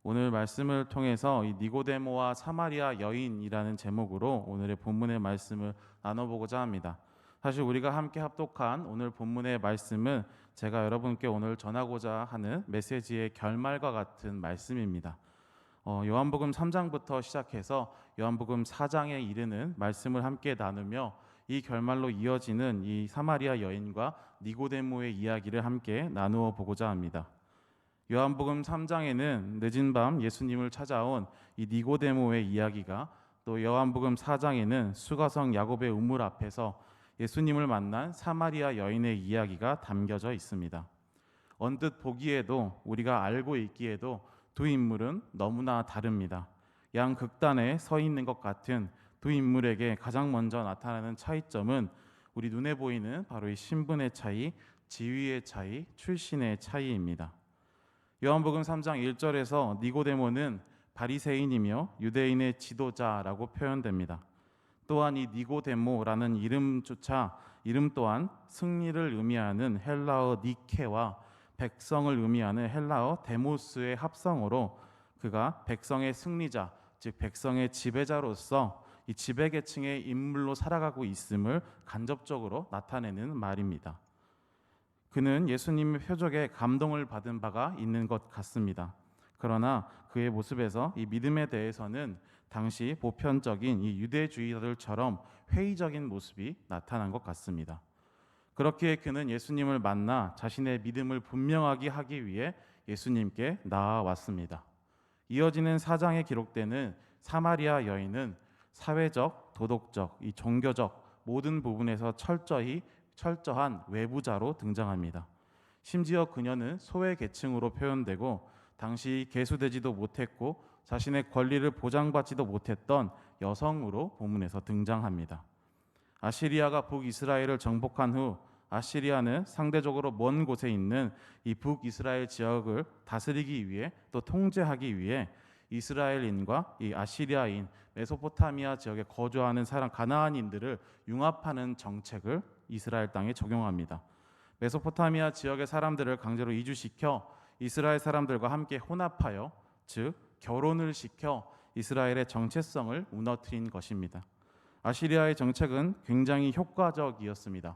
오늘 말씀을 통해서 이 니고데모와 사마리아 여인이라는 제목으로 오늘의 본문의 말씀을 나눠보고자 합니다. 사실 우리가 함께 합독한 오늘 본문의 말씀은 제가 여러분께 오늘 전하고자 하는 메시지의 결말과 같은 말씀입니다. 요한복음 3장부터 시작해서 요한복음 4장에 이르는 말씀을 함께 나누며 이 결말로 이어지는 이 사마리아 여인과 니고데모의 이야기를 함께 나누어 보고자 합니다. 요한복음 3장에는 늦은 밤 예수님을 찾아온 이 니고데모의 이야기가, 또 요한복음 4장에는 수가성 야곱의 우물 앞에서 예수님을 만난 사마리아 여인의 이야기가 담겨져 있습니다. 언뜻 보기에도, 우리가 알고 있기에도 두 인물은 너무나 다릅니다. 양극단에 서 있는 것 같은 두 인물에게 가장 먼저 나타나는 차이점은 우리 눈에 보이는 바로 이 신분의 차이, 지위의 차이, 출신의 차이입니다. 요한복음 3장 1절에서 니고데모는 바리새인이며 유대인의 지도자라고 표현됩니다. 또한 이 니고데모라는 이름 또한 승리를 의미하는 헬라어 니케와 백성을 의미하는 헬라어 데모스의 합성어로 그가 백성의 승리자, 즉 백성의 지배자로서 이 지배계층의 인물로 살아가고 있음을 간접적으로 나타내는 말입니다. 그는 예수님의 표적에 감동을 받은 바가 있는 것 같습니다. 그러나 그의 모습에서 이 믿음에 대해서는 당시 보편적인 이 유대주의자들처럼 회의적인 모습이 나타난 것 같습니다. 그렇기에 그는 예수님을 만나 자신의 믿음을 분명하게 하기 위해 예수님께 나아왔습니다. 이어지는 4장에 기록되는 사마리아 여인은 사회적, 도덕적, 이 종교적 모든 부분에서 철저한 외부자로 등장합니다. 심지어 그녀는 소외계층으로 표현되고 당시 계수되지도 못했고 자신의 권리를 보장받지도 못했던 여성으로 본문에서 등장합니다. 아시리아가 북이스라엘을 정복한 후 아시리아는 상대적으로 먼 곳에 있는 이 북이스라엘 지역을 다스리기 위해, 또 통제하기 위해 이스라엘인과 이 아시리아인, 메소포타미아 지역에 거주하는 가나안인들을 융합하는 정책을 이스라엘 땅에 적용합니다. 메소포타미아 지역의 사람들을 강제로 이주시켜 이스라엘 사람들과 함께 혼합하여, 즉 결혼을 시켜 이스라엘의 정체성을 무너뜨린 것입니다. 아시리아의 정책은 굉장히 효과적이었습니다.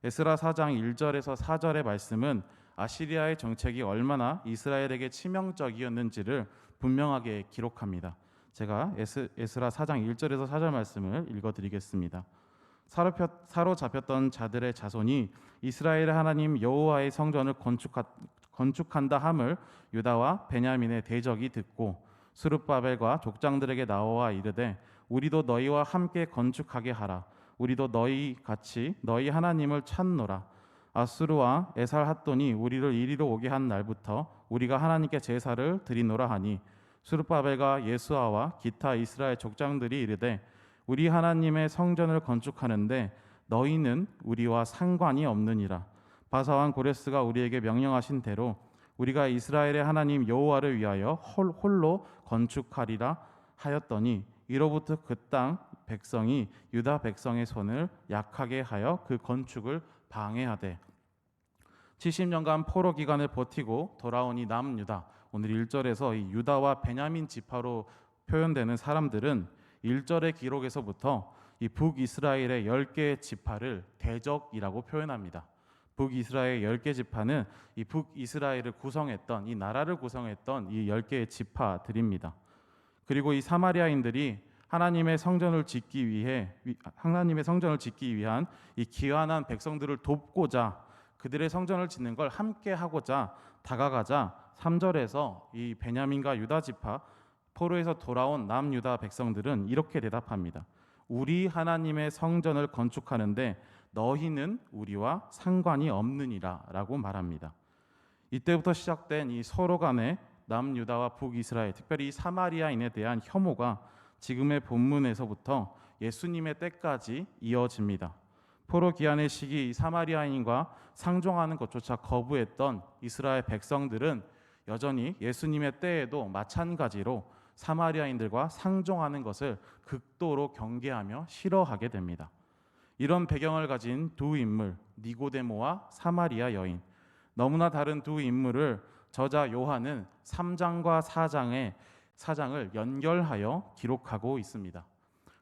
에스라 4장 1절에서 4절의 말씀은 아시리아의 정책이 얼마나 이스라엘에게 치명적이었는지를 분명하게 기록합니다. 제가 에스라 4장 1절에서 4절 말씀을 읽어드리겠습니다. 사로잡혔던 자들의 자손이 이스라엘의 하나님 여호와의 성전을 건축한다 함을 유다와 베냐민의 대적이 듣고 스룹바벨과 족장들에게 나와 이르되 우리도 너희와 함께 건축하게 하라. 우리도 너희 같이 너희 하나님을 찾노라. 아수르와 에살핫돈이 우리를 이리로 오게 한 날부터 우리가 하나님께 제사를 드리노라 하니 스룹바벨과 예수아와 기타 이스라엘 족장들이 이르되 우리 하나님의 성전을 건축하는데 너희는 우리와 상관이 없느니라. 바사왕 고레스가 우리에게 명령하신 대로 우리가 이스라엘의 하나님 여호와를 위하여 홀로 건축하리라 하였더니 이로부터 그 땅 백성이 유다 백성의 손을 약하게 하여 그 건축을 방해하되 70년간 포로 기간을 버티고 돌아온 이 남유다, 오늘 1절에서 이 유다와 베냐민 지파로 표현되는 사람들은 1절의 기록에서부터 이 북이스라엘의 10개의 지파를 대적이라고 표현합니다. 북이스라엘 10개 지파는 이 북이스라엘을 구성했던, 이 나라를 구성했던 이 10개의 지파들입니다. 그리고 이 사마리아인들이 하나님의 성전을 짓기 위한 이 귀환한 백성들을 돕고자, 그들의 성전을 짓는 걸 함께 하고자 다가가자 3절에서 이 베냐민과 유다 지파, 포로에서 돌아온 남유다 백성들은 이렇게 대답합니다. 우리 하나님의 성전을 건축하는데 너희는 우리와 상관이 없느니라 라고 말합니다. 이때부터 시작된 이 서로 간의 남유다와 북이스라엘, 특별히 사마리아인에 대한 혐오가 지금의 본문에서부터 예수님의 때까지 이어집니다. 포로 기한의 시기 사마리아인과 상종하는 것조차 거부했던 이스라엘 백성들은 여전히 예수님의 때에도 마찬가지로 사마리아인들과 상종하는 것을 극도로 경계하며 싫어하게 됩니다. 이런 배경을 가진 두 인물, 니고데모와 사마리아 여인, 너무나 다른 두 인물을 저자 요한은 3장과 4장을 연결하여 기록하고 있습니다.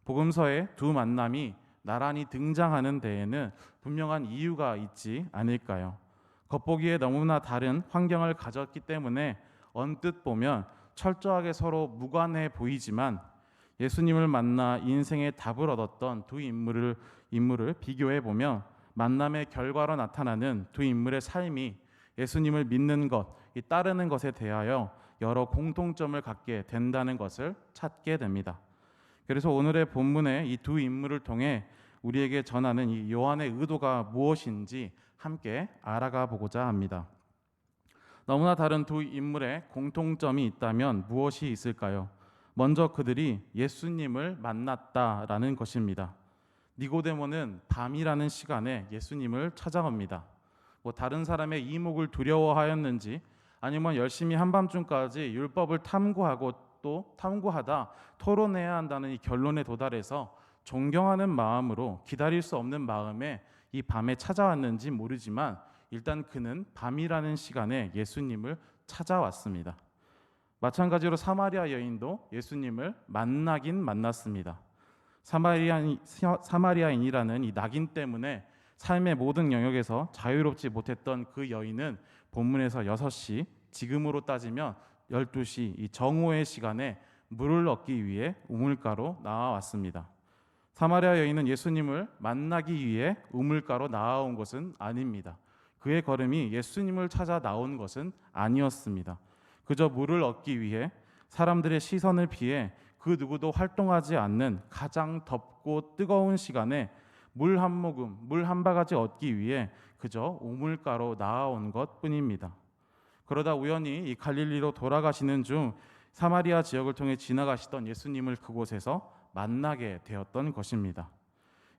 복음서의 두 만남이 나란히 등장하는 데에는 분명한 이유가 있지 않을까요? 겉보기에 너무나 다른 환경을 가졌기 때문에 언뜻 보면 철저하게 서로 무관해 보이지만 예수님을 만나 인생의 답을 얻었던 두 인물을 비교해 보면 만남의 결과로 나타나는 두 인물의 삶이 예수님을 믿는 것, 따르는 것에 대하여 여러 공통점을 갖게 된다는 것을 찾게 됩니다. 그래서 오늘의 본문의 이 두 인물을 통해 우리에게 전하는 이 요한의 의도가 무엇인지 함께 알아가 보고자 합니다. 너무나 다른 두 인물의 공통점이 있다면 무엇이 있을까요? 먼저 그들이 예수님을 만났다라는 것입니다. 니고데모는 밤이라는 시간에 예수님을 찾아옵니다. 다른 사람의 이목을 두려워하였는지 아니면 열심히 한밤중까지 율법을 탐구하고 또 탐구하다 토론해야 한다는 이 결론에 도달해서 존경하는 마음으로 기다릴 수 없는 마음에 이 밤에 찾아왔는지 모르지만 일단 그는 밤이라는 시간에 예수님을 찾아왔습니다. 마찬가지로 사마리아 여인도 예수님을 만나긴 만났습니다. 사마리아인이라는 이 낙인 때문에 삶의 모든 영역에서 자유롭지 못했던 그 여인은 본문에서 6시, 지금으로 따지면 12시 이 정오의 시간에 물을 얻기 위해 우물가로 나와왔습니다. 사마리아 여인은 예수님을 만나기 위해 우물가로 나아온 것은 아닙니다. 그의 걸음이 예수님을 찾아 나온 것은 아니었습니다. 그저 물을 얻기 위해 사람들의 시선을 피해 그 누구도 활동하지 않는 가장 덥고 뜨거운 시간에 물 한 모금, 물 한 바가지 얻기 위해 그저 우물가로 나아온 것뿐입니다. 그러다 우연히 이 갈릴리로 돌아가시는 중 사마리아 지역을 통해 지나가시던 예수님을 그곳에서 만나게 되었던 것입니다.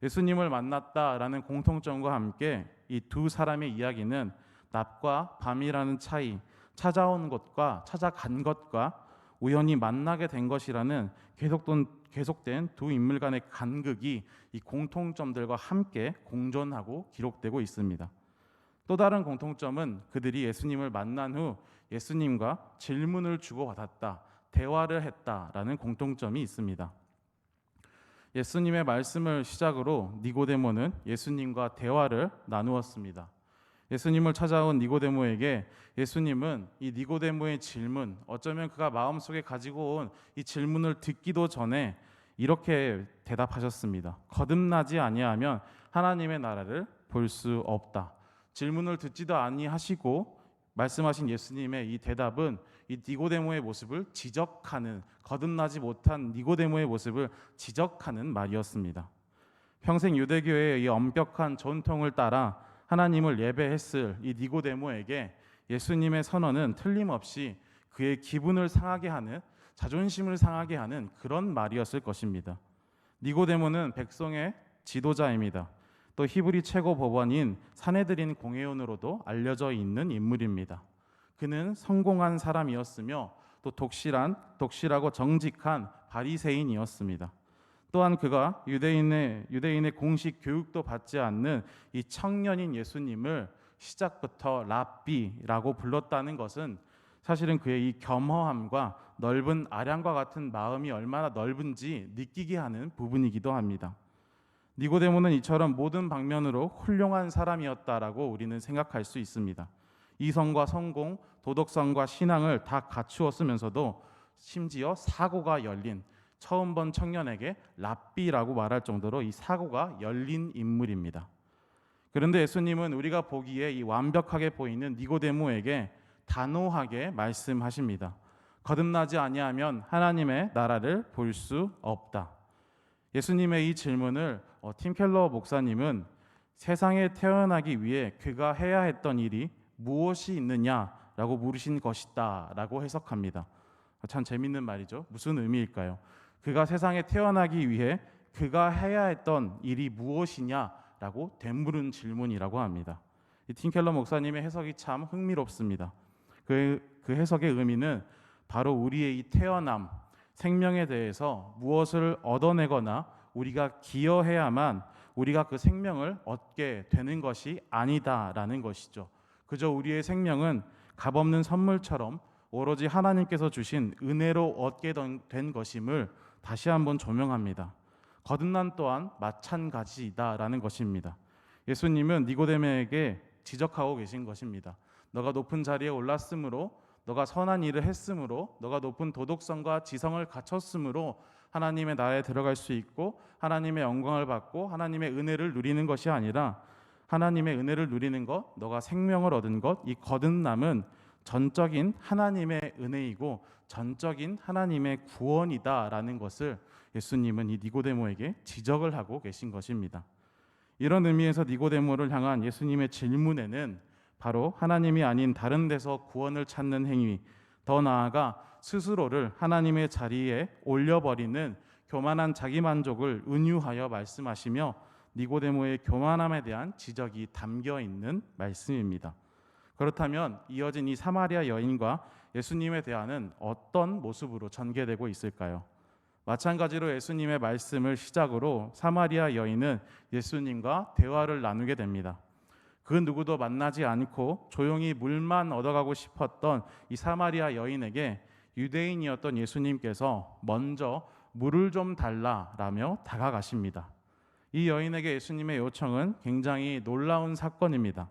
예수님을 만났다라는 공통점과 함께 이 두 사람의 이야기는 낮과 밤이라는 차이, 찾아온 것과 찾아간 것과 우연히 만나게 된 것이라는 계속된 두 인물 간의 간극이 이 공통점들과 함께 공존하고 기록되고 있습니다. 또 다른 공통점은 그들이 예수님을 만난 후 예수님과 질문을 주고받았다, 대화를 했다라는 공통점이 있습니다. 예수님의 말씀을 시작으로 니고데모는 예수님과 대화를 나누었습니다. 예수님을 찾아온 니고데모에게 예수님은 이 니고데모의 질문, 어쩌면 그가 마음속에 가지고 온 이 질문을 듣기도 전에 이렇게 대답하셨습니다. 거듭나지 아니하면 하나님의 나라를 볼 수 없다. 질문을 듣지도 아니하시고 말씀하신 예수님의 이 대답은 이 니고데모의 모습을 지적하는, 거듭나지 못한 니고데모의 모습을 지적하는 말이었습니다. 평생 유대교의 이 엄격한 전통을 따라 하나님을 예배했을 이 니고데모에게 예수님의 선언은 틀림없이 그의 기분을 상하게 하는, 자존심을 상하게 하는 그런 말이었을 것입니다. 니고데모는 백성의 지도자입니다. 또 히브리 최고 법원인 산헤드린 공회원으로도 알려져 있는 인물입니다. 그는 성공한 사람이었으며 또 독실하고 정직한 바리새인이었습니다. 또한 그가 유대인의 공식 교육도 받지 않는 이 청년인 예수님을 시작부터 랍비라고 불렀다는 것은 사실은 그의 이 겸허함과 넓은 아량과 같은 마음이 얼마나 넓은지 느끼게 하는 부분이기도 합니다. 니고데모는 이처럼 모든 방면으로 훌륭한 사람이었다라고 우리는 생각할 수 있습니다. 이성과 성공, 도덕성과 신앙을 다 갖추었으면서도 심지어 사고가 열린, 처음 본 청년에게 랍비라고 말할 정도로 이 사고가 열린 인물입니다. 그런데 예수님은 우리가 보기에 이 완벽하게 보이는 니고데모에게 단호하게 말씀하십니다. 거듭나지 아니하면 하나님의 나라를 볼 수 없다. 예수님의 이 질문을 팀 켈러 목사님은 세상에 태어나기 위해 그가 해야 했던 일이 무엇이 있느냐라고 물으신 것이다 라고 해석합니다. 참 재밌는 말이죠. 무슨 의미일까요? 그가 세상에 태어나기 위해 그가 해야 했던 일이 무엇이냐라고 되물은 질문이라고 합니다. 이 팀 켈러 목사님의 해석이 참 흥미롭습니다. 그 해석의 의미는 바로 우리의 이 태어남, 생명에 대해서 무엇을 얻어내거나 우리가 기여해야만 우리가 그 생명을 얻게 되는 것이 아니다라는 것이죠. 그저 우리의 생명은 값없는 선물처럼 오로지 하나님께서 주신 은혜로 얻게 된 것임을 다시 한번 조명합니다. 거듭남 또한 마찬가지다라는 것입니다. 예수님은 니고데모에게 지적하고 계신 것입니다. 너가 높은 자리에 올랐으므로, 너가 선한 일을 했으므로, 너가 높은 도덕성과 지성을 갖췄으므로 하나님의 나라에 들어갈 수 있고 하나님의 영광을 받고 하나님의 은혜를 누리는 것이 아니라, 하나님의 은혜를 누리는 것, 너가 생명을 얻은 것, 이 거듭남은 전적인 하나님의 은혜이고 전적인 하나님의 구원이다라는 것을 예수님은 이 니고데모에게 지적을 하고 계신 것입니다. 이런 의미에서 니고데모를 향한 예수님의 질문에는 바로 하나님이 아닌 다른 데서 구원을 찾는 행위, 더 나아가 스스로를 하나님의 자리에 올려버리는 교만한 자기만족을 은유하여 말씀하시며 니고데모의 교만함에 대한 지적이 담겨 있는 말씀입니다. 그렇다면 이어진 이 사마리아 여인과 예수님의 대화는 어떤 모습으로 전개되고 있을까요? 마찬가지로 예수님의 말씀을 시작으로 사마리아 여인은 예수님과 대화를 나누게 됩니다. 그 누구도 만나지 않고 조용히 물만 얻어가고 싶었던 이 사마리아 여인에게 유대인이었던 예수님께서 먼저 물을 좀 달라라며 다가가십니다. 이 여인에게 예수님의 요청은 굉장히 놀라운 사건입니다.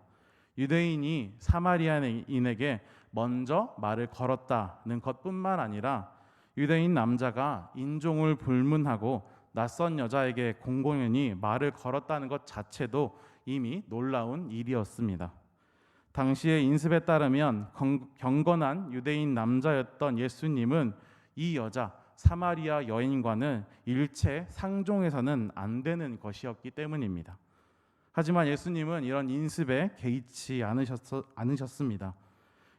유대인이 사마리아인에게 먼저 말을 걸었다는 것뿐만 아니라 유대인 남자가 인종을 불문하고 낯선 여자에게 공공연히 말을 걸었다는 것 자체도 이미 놀라운 일이었습니다. 당시의 인습에 따르면 경건한 유대인 남자였던 예수님은 이 여자 사마리아 여인과는 일체 상종해서는 안 되는 것이었기 때문입니다. 하지만 예수님은 이런 인습에 개의치 않으셨습니다.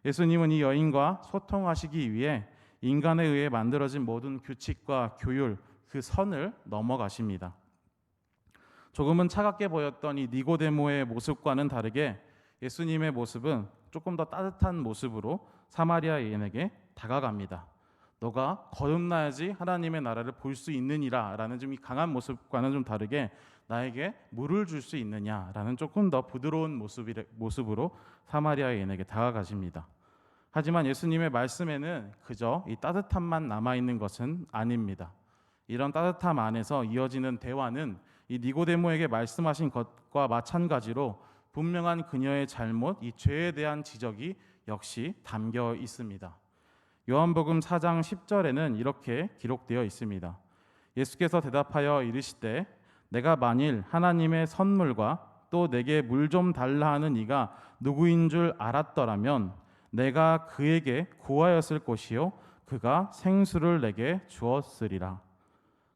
예수님은 이 여인과 소통하시기 위해 인간에 의해 만들어진 모든 규칙과 규율, 그 선을 넘어가십니다. 조금은 차갑게 보였던 이 니고데모의 모습과는 다르게 예수님의 모습은 조금 더 따뜻한 모습으로 사마리아 여인에게 다가갑니다. 너가 거듭나야지 하나님의 나라를 볼 수 있느니라 라는 좀 이 강한 모습과는 좀 다르게 나에게 물을 줄 수 있느냐라는 조금 더 부드러운 모습으로 사마리아 여인에게 다가가십니다. 하지만 예수님의 말씀에는 그저 이 따뜻함만 남아있는 것은 아닙니다. 이런 따뜻함 안에서 이어지는 대화는 이 니고데모에게 말씀하신 것과 마찬가지로 분명한 그녀의 잘못, 이 죄에 대한 지적이 역시 담겨 있습니다. 요한복음 4장 10절에는 이렇게 기록되어 있습니다. 예수께서 대답하여 이르시되 내가 만일 하나님의 선물과 또 내게 물 좀 달라 하는 이가 누구인 줄 알았더라면 내가 그에게 구하였을 것이요 그가 생수를 내게 주었으리라.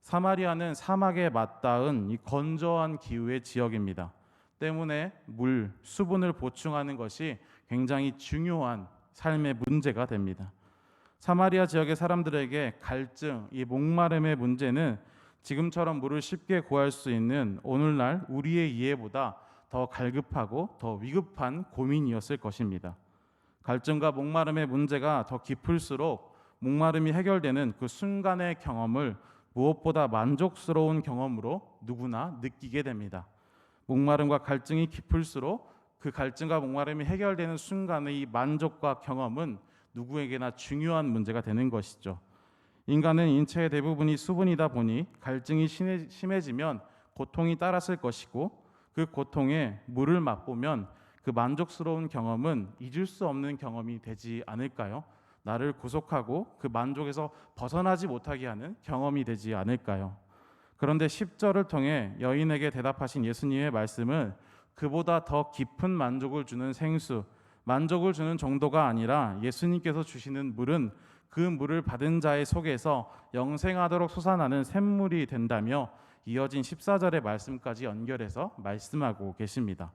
사마리아는 사막에 맞닿은 이 건조한 기후의 지역입니다. 때문에 물, 수분을 보충하는 것이 굉장히 중요한 삶의 문제가 됩니다. 사마리아 지역의 사람들에게 갈증, 이 목마름의 문제는 지금처럼 물을 쉽게 구할 수 있는 오늘날 우리의 이해보다 더 갈급하고 더 위급한 고민이었을 것입니다. 갈증과 목마름의 문제가 더 깊을수록 목마름이 해결되는 그 순간의 경험을 무엇보다 만족스러운 경험으로 누구나 느끼게 됩니다. 목마름과 갈증이 깊을수록 그 갈증과 목마름이 해결되는 순간의 이 만족과 경험은 누구에게나 중요한 문제가 되는 것이죠. 인간은 인체의 대부분이 수분이다 보니 갈증이 심해지면 고통이 따랐을 것이고 그 고통에 물을 맛보면 그 만족스러운 경험은 잊을 수 없는 경험이 되지 않을까요? 나를 구속하고 그 만족에서 벗어나지 못하게 하는 경험이 되지 않을까요? 그런데 10절을 통해 여인에게 대답하신 예수님의 말씀은 그보다 더 깊은 만족을 주는 생수, 만족을 주는 정도가 아니라 예수님께서 주시는 물은 그 물을 받은 자의 속에서 영생하도록 솟아나는 샘물이 된다며 이어진 14절의 말씀까지 연결해서 말씀하고 계십니다.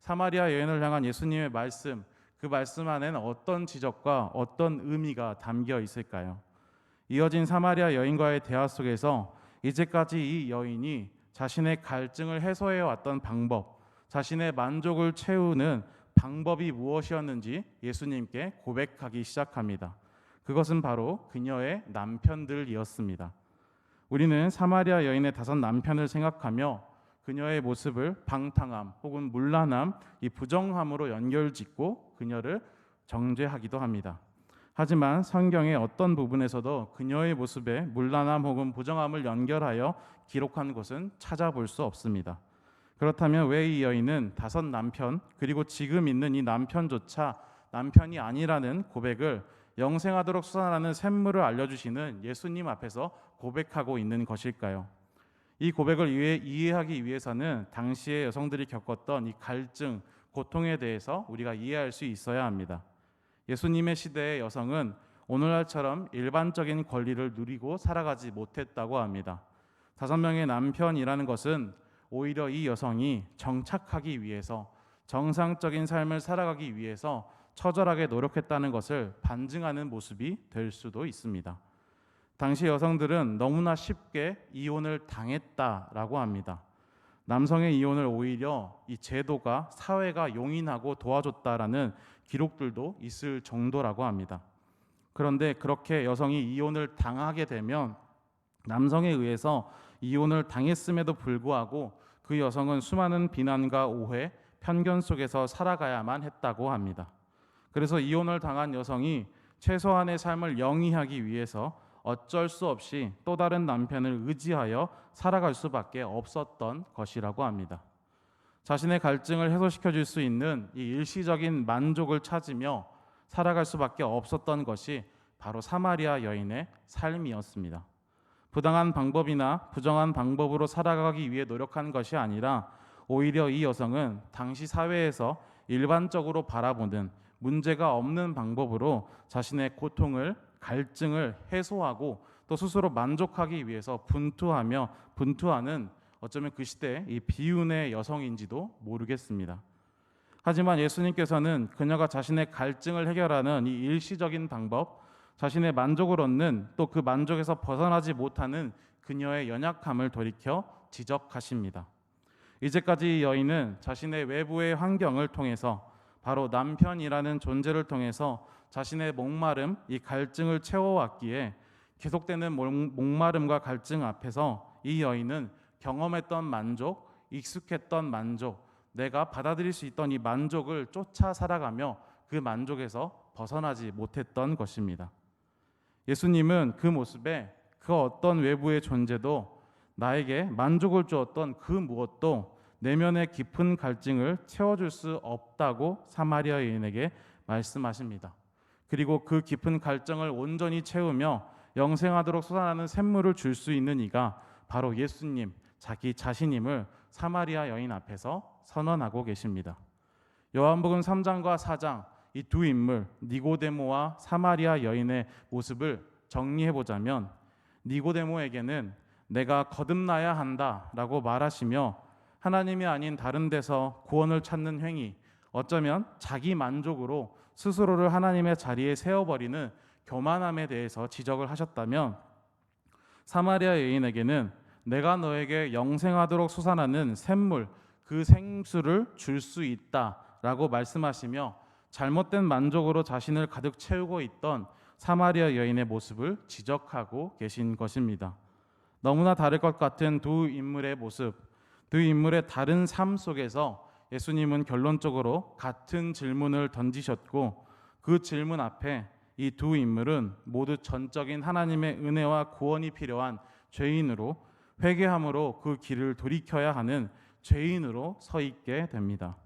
사마리아 여인을 향한 예수님의 말씀, 그 말씀 안에는 어떤 지적과 어떤 의미가 담겨 있을까요? 이어진 사마리아 여인과의 대화 속에서 이제까지 이 여인이 자신의 갈증을 해소해 왔던 방법, 자신의 만족을 채우는 방법이 무엇이었는지 예수님께 고백하기 시작합니다. 그것은 바로 그녀의 남편들이었습니다. 우리는 사마리아 여인의 5 남편을 생각하며 그녀의 모습을 방탕함 혹은 문란함, 이 부정함으로 연결짓고 그녀를 정죄하기도 합니다. 하지만 성경의 어떤 부분에서도 그녀의 모습에 문란함 혹은 부정함을 연결하여 기록한 것은 찾아볼 수 없습니다. 그렇다면 왜 이 여인은 5 남편 그리고 지금 있는 이 남편조차 남편이 아니라는 고백을 영생하도록 수산하는 샘물을 알려주시는 예수님 앞에서 고백하고 있는 것일까요? 이 고백을 이해하기 위해서는 당시의 여성들이 겪었던 이 갈증, 고통에 대해서 우리가 이해할 수 있어야 합니다. 예수님의 시대의 여성은 오늘날처럼 일반적인 권리를 누리고 살아가지 못했다고 합니다. 5명의 남편이라는 것은 오히려 이 여성이 정착하기 위해서, 정상적인 삶을 살아가기 위해서 처절하게 노력했다는 것을 반증하는 모습이 될 수도 있습니다. 당시 여성들은 너무나 쉽게 이혼을 당했다라고 합니다. 남성의 이혼을 오히려 이 제도가, 사회가 용인하고 도와줬다라는 기록들도 있을 정도라고 합니다. 그런데 그렇게 여성이 이혼을 당하게 되면 남성에 의해서 이혼을 당했음에도 불구하고 그 여성은 수많은 비난과 오해, 편견 속에서 살아가야만 했다고 합니다. 그래서 이혼을 당한 여성이 최소한의 삶을 영위하기 위해서 어쩔 수 없이 또 다른 남편을 의지하여 살아갈 수밖에 없었던 것이라고 합니다. 자신의 갈증을 해소시켜 줄 수 있는 이 일시적인 만족을 찾으며 살아갈 수밖에 없었던 것이 바로 사마리아 여인의 삶이었습니다. 부당한 방법이나 부정한 방법으로 살아가기 위해 노력한 것이 아니라 오히려 이 여성은 당시 사회에서 일반적으로 바라보는 문제가 없는 방법으로 자신의 고통을, 갈증을 해소하고 또 스스로 만족하기 위해서 분투하는 어쩌면 그 시대의 이 비운의 여성인지도 모르겠습니다. 하지만 예수님께서는 그녀가 자신의 갈증을 해결하는 이 일시적인 방법, 자신의 만족을 얻는 또 그 만족에서 벗어나지 못하는 그녀의 연약함을 돌이켜 지적하십니다. 이제까지 이 여인은 자신의 외부의 환경을 통해서 바로 남편이라는 존재를 통해서 자신의 목마름, 이 갈증을 채워왔기에 계속되는 목마름과 갈증 앞에서 이 여인은 경험했던 만족, 익숙했던 만족, 내가 받아들일 수 있던 이 만족을 쫓아 살아가며 그 만족에서 벗어나지 못했던 것입니다. 예수님은 그 모습에 그 어떤 외부의 존재도 나에게 만족을 주었던 그 무엇도 내면의 깊은 갈증을 채워줄 수 없다고 사마리아 여인에게 말씀하십니다. 그리고 그 깊은 갈증을 온전히 채우며 영생하도록 솟아나는 샘물을 줄 수 있는 이가 바로 예수님, 자기 자신임을 사마리아 여인 앞에서 선언하고 계십니다. 요한복음 3장과 4장 이 두 인물 니고데모와 사마리아 여인의 모습을 정리해 보자면, 니고데모에게는 내가 거듭나야 한다라고 말하시며 하나님이 아닌 다른 데서 구원을 찾는 행위, 어쩌면 자기 만족으로 스스로를 하나님의 자리에 세워버리는 교만함에 대해서 지적을 하셨다면, 사마리아 여인에게는 내가 너에게 영생하도록 솟아나는 샘물, 그 생수를 줄 수 있다라고 말씀하시며 잘못된 만족으로 자신을 가득 채우고 있던 사마리아 여인의 모습을 지적하고 계신 것입니다. 너무나 다를 것 같은 두 인물의 모습, 두 인물의 다른 삶 속에서 예수님은 결론적으로 같은 질문을 던지셨고, 그 질문 앞에 이 두 인물은 모두 전적인 하나님의 은혜와 구원이 필요한 죄인으로, 회개함으로 그 길을 돌이켜야 하는 죄인으로 서 있게 됩니다.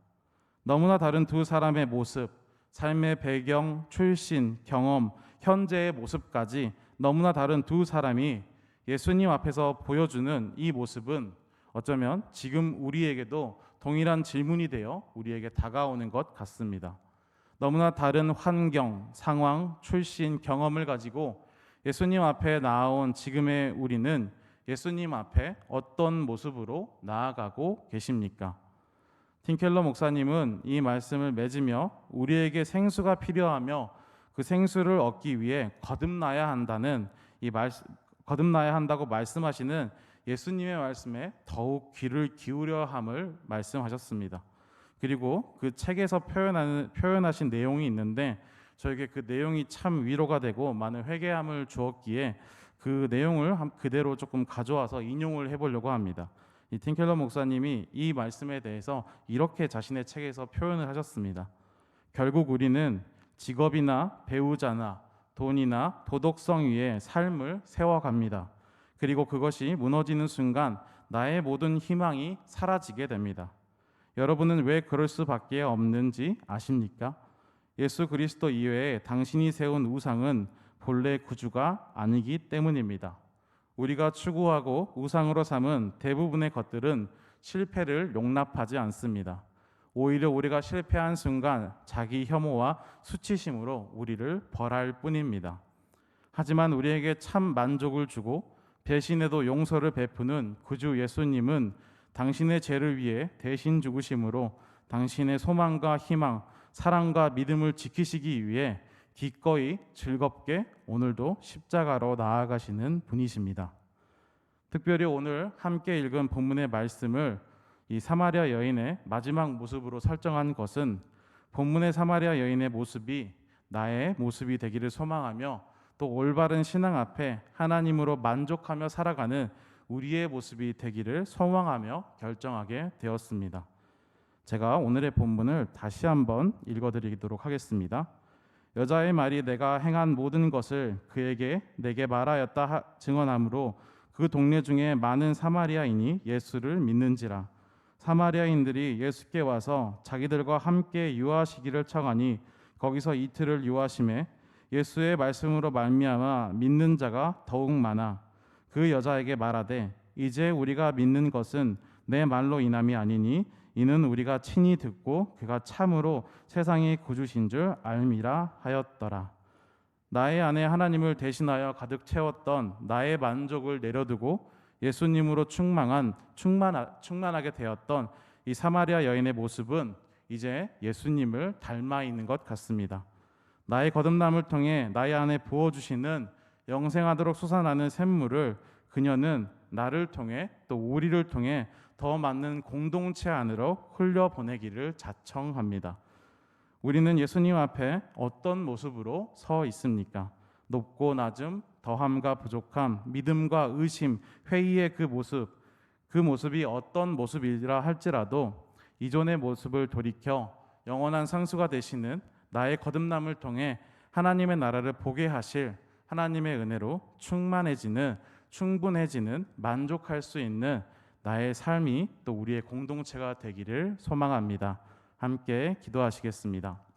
너무나 다른 두 사람의 모습, 삶의 배경, 출신, 경험, 현재의 모습까지 너무나 다른 두 사람이 예수님 앞에서 보여주는 이 모습은 어쩌면 지금 우리에게도 동일한 질문이 되어 우리에게 다가오는 것 같습니다. 너무나 다른 환경, 상황, 출신, 경험을 가지고 예수님 앞에 나아온 지금의 우리는 예수님 앞에 어떤 모습으로 나아가고 계십니까? 팀켈러 목사님은 이 말씀을 맺으며 우리에게 생수가 필요하며 그 생수를 얻기 위해 거듭나야 한다고 말씀하시는 예수님의 말씀에 더욱 귀를 기울여 함을 말씀하셨습니다. 그리고 그 책에서 표현하신 내용이 있는데 저에게 그 내용이 참 위로가 되고 많은 회개함을 주었기에 그 내용을 그대로 조금 가져와서 인용을 해보려고 합니다. 이 팀켈러 목사님이 이 말씀에 대해서 이렇게 자신의 책에서 표현을 하셨습니다. 결국 우리는 직업이나 배우자나 돈이나 도덕성 위에 삶을 세워갑니다. 그리고 그것이 무너지는 순간 나의 모든 희망이 사라지게 됩니다. 여러분은 왜 그럴 수밖에 없는지 아십니까? 예수 그리스도 이외에 당신이 세운 우상은 본래 구주가 아니기 때문입니다. 우리가 추구하고 우상으로 삼은 대부분의 것들은 실패를 용납하지 않습니다. 오히려 우리가 실패한 순간 자기 혐오와 수치심으로 우리를 벌할 뿐입니다. 하지만 우리에게 참 만족을 주고 배신에도 용서를 베푸는 구주 예수님은 당신의 죄를 위해 대신 죽으심으로 당신의 소망과 희망, 사랑과 믿음을 지키시기 위해 기꺼이 즐겁게 오늘도 십자가로 나아가시는 분이십니다. 특별히 오늘 함께 읽은 본문의 말씀을 이 사마리아 여인의 마지막 모습으로 설정한 것은 본문의 사마리아 여인의 모습이 나의 모습이 되기를 소망하며 또 올바른 신앙 앞에 하나님으로 만족하며 살아가는 우리의 모습이 되기를 소망하며 결정하게 되었습니다. 제가 오늘의 본문을 다시 한번 읽어드리도록 하겠습니다. 여자의 말이 내가 행한 모든 것을 그에게 내게 말하였다 증언하므로 그 동네 중에 많은 사마리아인이 예수를 믿는지라. 사마리아인들이 예수께 와서 자기들과 함께 유하시기를 청하니 거기서 이틀을 유하심에 예수의 말씀으로 말미암아 믿는 자가 더욱 많아 그 여자에게 말하되 이제 우리가 믿는 것은 내 말로 인함이 아니니 이는 우리가 친히 듣고 그가 참으로 세상의 구주신 줄 알미라 하였더라. 나의 안에 하나님을 대신하여 가득 채웠던 나의 만족을 내려두고 예수님으로 충만하게 되었던 이 사마리아 여인의 모습은 이제 예수님을 닮아 있는 것 같습니다. 나의 거듭남을 통해 나의 안에 부어주시는 영생하도록 솟아나는 샘물을 그녀는 나를 통해 또 우리를 통해 더 많은 공동체 안으로 흘려보내기를 자청합니다. 우리는 예수님 앞에 어떤 모습으로 서 있습니까? 높고 낮음, 더함과 부족함, 믿음과 의심, 회의의 그 모습이 어떤 모습이라 할지라도 이전의 모습을 돌이켜 영원한 상수가 되시는 나의 거듭남을 통해 하나님의 나라를 보게 하실 하나님의 은혜로 충분해지는 만족할 수 있는 나의 삶이 또 우리의 공동체가 되기를 소망합니다. 함께 기도하시겠습니다.